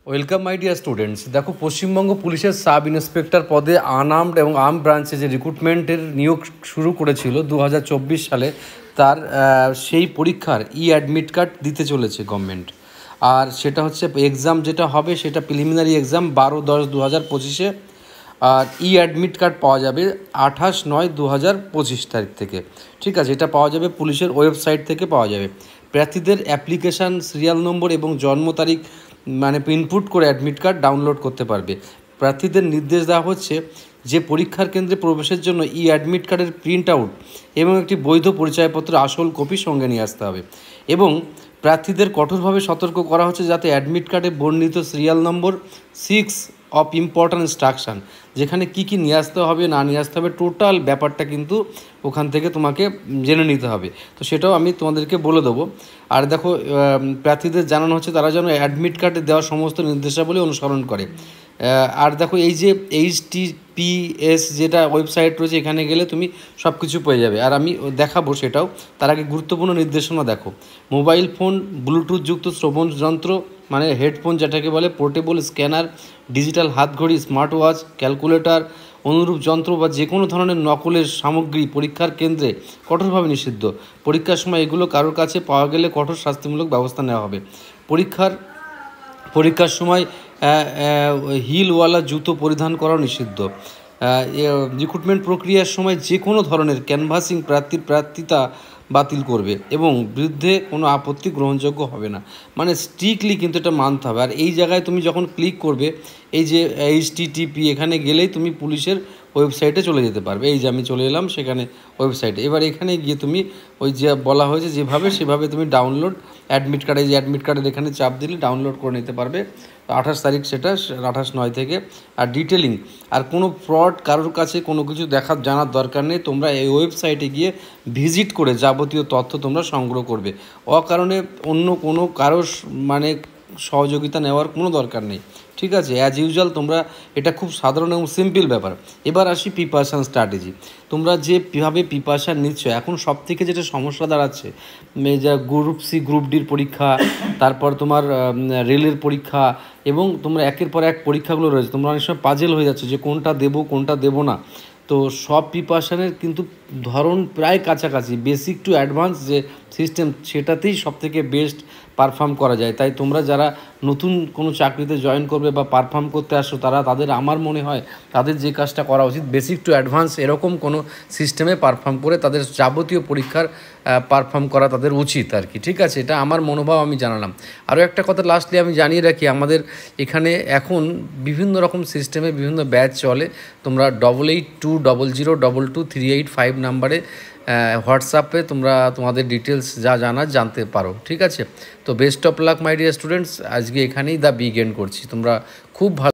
Welcome my dear students. দেখো, পশ্চিমবঙ্গ পুলিশের sub inspector পদে আনআর্মড এবং আর্ম ব্রাঞ্চে যে রিক্রুটমেন্টের নিয়োগ শুরু করেছিল 2024 সালে, তার সেই পরীক্ষার অ্যাডমিট কার্ড দিতে চলেছে গভর্নমেন্ট। আর সেটা হচ্ছে এক্সাম যেটা হবে সেটা প্রিলিমিনারি এক্সাম 12/10/2025-এ। আর অ্যাডমিট কার্ড পাওয়া যাবে 28/9/2025 তারিখ থেকে। ঠিক আছে, এটা পাওয়া যাবে পুলিশের ওয়েবসাইট থেকে পাওয়া যাবে। প্রার্থীদের অ্যাপ্লিকেশান, সিরিয়াল নম্বর এবং জন্ম তারিখ ইনপুট করে অ্যাডমিট কার্ড ডাউনলোড করতে পারবে। প্রার্থীদের নির্দেশ দেওয়া হচ্ছে যে পরীক্ষার কেন্দ্রে প্রবেশের জন্য অ্যাডমিট কার্ডের প্রিন্ট আউট এবং একটি বৈধ পরিচয়পত্র আসল কপি সঙ্গে নিয়ে আসতে হবে। এবং প্রার্থীদের কঠোরভাবে সতর্ক করা হচ্ছে যাতে অ্যাডমিট কার্ডে বর্ণিত serial number 6 of important instruction, যেখানে কী কী নিয়ে আসতে হবে না নিয়ে আসতে হবে, টোটাল ব্যাপারটা কিন্তু ওখান থেকে তোমাকে জেনে নিতে হবে। তো সেটাও আমি তোমাদেরকে বলে দেবো। আর দেখো, প্রার্থীদের জানানো হচ্ছে তারা যেন অ্যাডমিট কার্ডে দেওয়া সমস্ত নির্দেশাবলী অনুসরণ করে। আর দেখো, এই যে HTTPS যেটা ওয়েবসাইট রয়েছে, এখানে গেলে তুমি সব কিছু পেয়ে যাবে। আর আমি দেখাবো সেটাও। তার আগে গুরুত্বপূর্ণ নির্দেশনা দেখো। মোবাইল ফোন, ব্লুটুথযুক্ত শ্রবণ যন্ত্র মানে হেডফোন যেটাকে বলে, পোর্টেবল স্ক্যানার, ডিজিটাল হাতঘড়ি, স্মার্ট ওয়াচ, ক্যালকুলেটর, অনুরূপ যন্ত্র বা যে কোনো ধরনের নকলের সামগ্রী পরীক্ষার কেন্দ্রে কঠোরভাবে নিষিদ্ধ। পরীক্ষার সময় এগুলো কারোর কাছে পাওয়া গেলে কঠোর শাস্তিমূলক ব্যবস্থা নেওয়া হবে। পরীক্ষার সময় হিলওয়ালা জুতো পরিধান করাও নিষিদ্ধ। রিক্রুটমেন্ট প্রক্রিয়ার সময় যে কোনো ধরনের ক্যানভাসিং প্রার্থিতা বাতিল করবে এবং বিরুদ্ধে কোনো আপত্তি গ্রহণযোগ্য হবে না। মানে স্ট্রিক্টলি কিন্তু এটা মানতে হবে। আর এই জায়গায় তুমি যখন ক্লিক করবে, এই যে HTTP, এখানে গেলেই তুমি পুলিশের ওয়েবসাইটে চলে যেতে পারবে। এই যে আমি চলে এলাম সেখানে ওয়েবসাইটে। এবার এখানে গিয়ে তুমি ওই যে বলা হয়েছে যেভাবে সেভাবে তুমি ডাউনলোড অ্যাডমিট কার্ড, এই যে অ্যাডমিট কার্ডের এখানে চাপ দিলে ডাউনলোড করে নিতে পারবে 28 তারিখ, সেটা 28/9 থেকে। আর ডিটেলিং আর কোনো ফ্রড কারোর কাছে কোনো কিছু জানার দরকার নেই। তোমরা এই ওয়েবসাইটে গিয়ে ভিজিট করে যাবতীয় তথ্য তোমরা সংগ্রহ করবে। অকারণে অন্য কোনো কারোর সহযোগিতা নেওয়ার কোনো দরকার নেই। ঠিক আছে, অ্যাজ ইউজুয়াল তোমরা, এটা খুব সাধারণ এবং সিম্পল ব্যাপার। এবার আসি প্রিপারেশান স্ট্র্যাটেজি। তোমরা যেভাবে প্রিপারেশান নিচ্ছ, এখন সব থেকে যেটা সমস্যা দাঁড়াচ্ছে, যা গ্রুপ সি, গ্রুপ ডির পরীক্ষা, তারপর তোমার রেলের পরীক্ষা, এবং তোমরা একের পর এক পরীক্ষাগুলো রয়েছে, তোমরা অনেক সময় পাজেল হয়ে যাচ্ছে যে কোনটা দেবো কোনটা দেবো না। তো সব প্রিপারেশানের কিন্তু ধরন প্রায় কাছাকাছি। বেসিক টু অ্যাডভান্স যে সিস্টেম, সেটাতেই সবথেকে বেস্ট পারফর্ম করা যায়। তাই তোমরা যারা নতুন কোনো চাকরিতে জয়েন করবে বা পারফর্ম করতে আসো, তাদের আমার মনে হয় তাদের যে কাজটা করা উচিত, বেসিক টু অ্যাডভান্স এরকম কোনো সিস্টেমে পারফর্ম করে তাদের যাবতীয় পরীক্ষার পারফর্ম করা তাদের উচিত আর কি। ঠিক আছে, এটা আমার মনোভাব আমি জানালাম। আরও একটা কথা লাস্টলি আমি জানিয়ে রাখি, আমাদের এখানে এখন বিভিন্ন রকম সিস্টেমে বিভিন্ন ব্যাচ চলে। তোমরা 8820022385 নাম্বারে হোয়াটসঅ্যাপে তোমরা তোমাদের ডিটেলস যা জানার জানতে পারো। ঠিক আছে, তো best of luck my dear students. আজকে এখানেই বিগ এন্ড করছি। তোমরা খুব ভালো